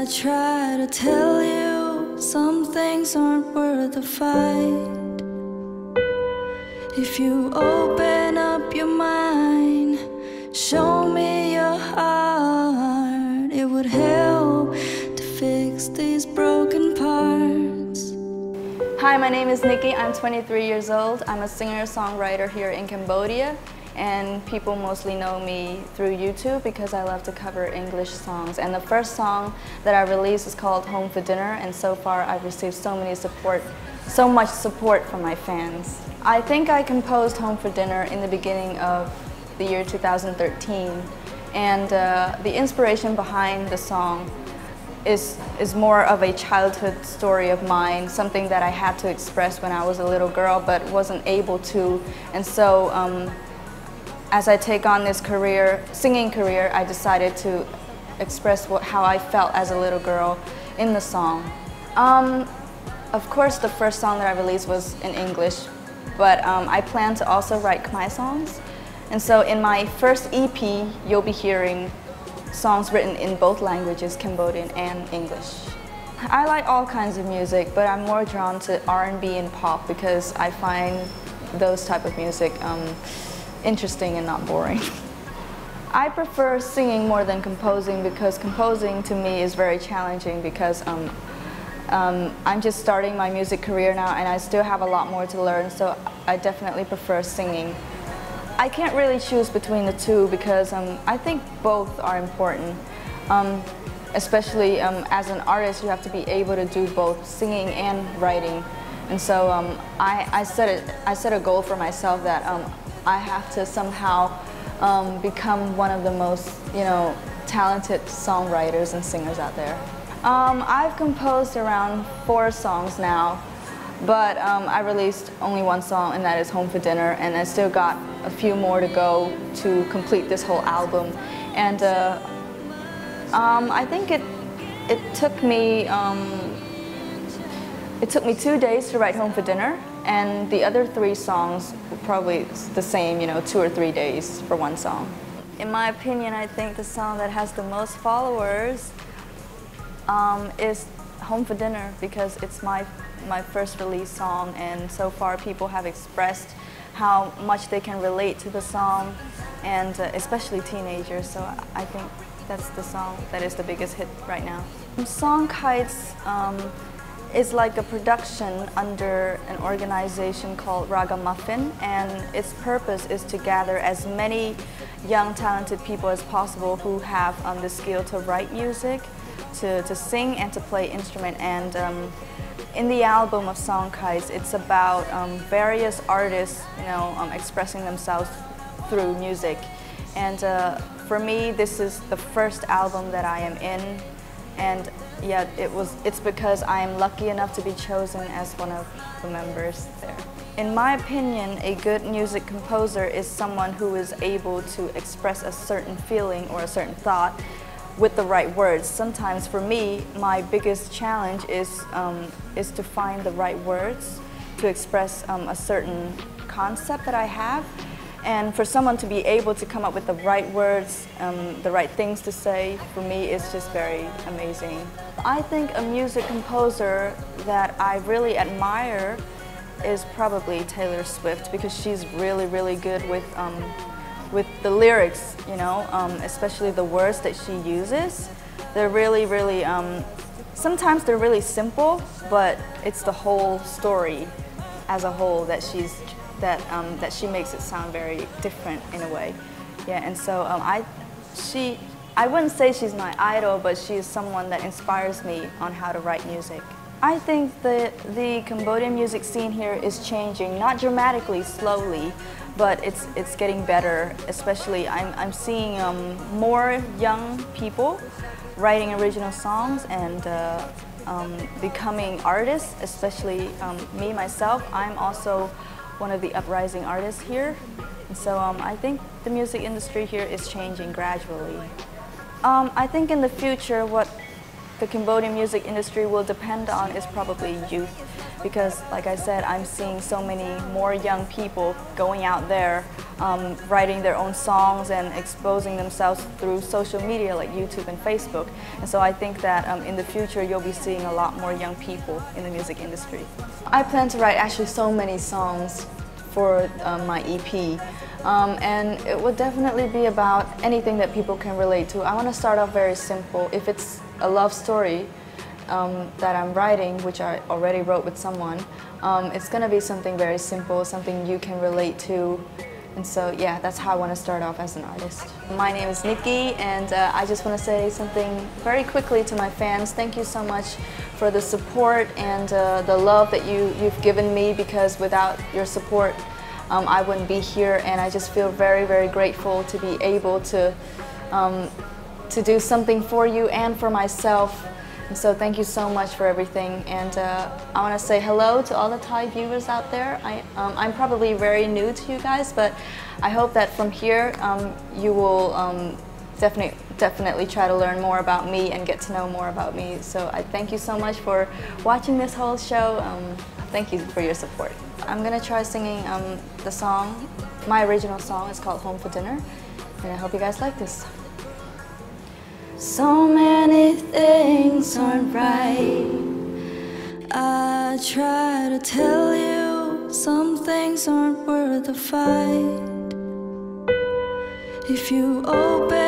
I try to tell you, some things aren't worth the fight. If you open up your mind, show me your heart, it would help to fix these broken parts. Hi, my name is Nikki. I'm 23 years old. I'm a singer-songwriter here in Cambodia, and people mostly know me through YouTube because I love to cover English songs. And the first song that I released is called Home for Dinner, and so far I've received so much support from my fans. I think I composed Home for Dinner in the beginning of the year 2013, and the inspiration behind the song is more of a childhood story of mine, something that I had to express when I was a little girl but wasn't able to. And so as I take on this singing career, I decided to express how I felt as a little girl in the song. Of course, the first song that I released was in English, but I plan to also write Khmer songs. And so in my first EP, you'll be hearing songs written in both languages, Cambodian and English. I like all kinds of music, but I'm more drawn to R&B and pop because I find those type of music interesting and not boring. I prefer singing more than composing because composing to me is very challenging because I'm just starting my music career now and I still have a lot more to learn, so I definitely prefer singing. I can't really choose between the two because I think both are important. Especially as an artist, you have to be able to do both singing and writing. And so I set a goal for myself that I have to somehow become one of the most talented songwriters and singers out there. I've composed around 4 songs now, but I released only one song, and that is Home for Dinner, and I still got a few more to go to complete this whole album. And I think it took me 2 days to write Home for Dinner, and the other 3 songs were probably the same, 2 or 3 days for one song. In my opinion, I think the song that has the most followers is Home for Dinner because it's my first release song, and so far people have expressed how much they can relate to the song, and especially teenagers, so I think that's the song that is the biggest hit right now. Song Kites is like a production under an organization called Ragamuffin, and its purpose is to gather as many young talented people as possible who have the skill to write music, to sing and to play instrument. And in the album of Song Kites, it's about various artists, expressing themselves through music. And for me, this is the first album that I am in, and yeah, it's because I am lucky enough to be chosen as one of the members there. In my opinion, a good music composer is someone who is able to express a certain feeling or a certain thought with the right words. Sometimes for me, my biggest challenge is to find the right words to express a certain concept that I have. And for someone to be able to come up with the right words, the right things to say, for me, it's just very amazing. I think a music composer that I really admire is probably Taylor Swift because she's really, really good with the lyrics, especially the words that she uses. They're really, really, sometimes they're really simple, but it's the whole story as a whole that she makes it sound very different in a way. Yeah, and so I wouldn't say she's my idol, but she is someone that inspires me on how to write music. I think the Cambodian music scene here is changing, not dramatically, slowly, but it's getting better. Especially, I'm seeing more young people writing original songs and becoming artists. Especially me myself, I'm also one of the uprising artists here. And so I think the music industry here is changing gradually. I think in the future what the Cambodian music industry will depend on is probably youth, because like I said, I'm seeing so many more young people going out there, writing their own songs and exposing themselves through social media like YouTube and Facebook. And so I think that in the future you'll be seeing a lot more young people in the music industry. I plan to write actually so many songs for my EP. And it would definitely be about anything that people can relate to. I want to start off very simple. If it's a love story that I'm writing, which I already wrote with someone, it's going to be something very simple, something you can relate to. And so, yeah, that's how I want to start off as an artist. My name is Nikki, and I just want to say something very quickly to my fans. Thank you so much for the support and the love that you've given me, because without your support, I wouldn't be here, and I just feel very, very grateful to be able to do something for you and for myself. And so thank you so much for everything, and I want to say hello to all the Thai viewers out there. I'm probably very new to you guys, but I hope that from here you will definitely try to learn more about me and get to know more about me. So I thank you so much for watching this whole show. Thank you for your support. I'm gonna try singing the song, my original song. It's called Home for Dinner, and I hope you guys like this. So many things aren't right. I try to tell you some things aren't worth the fight. If you open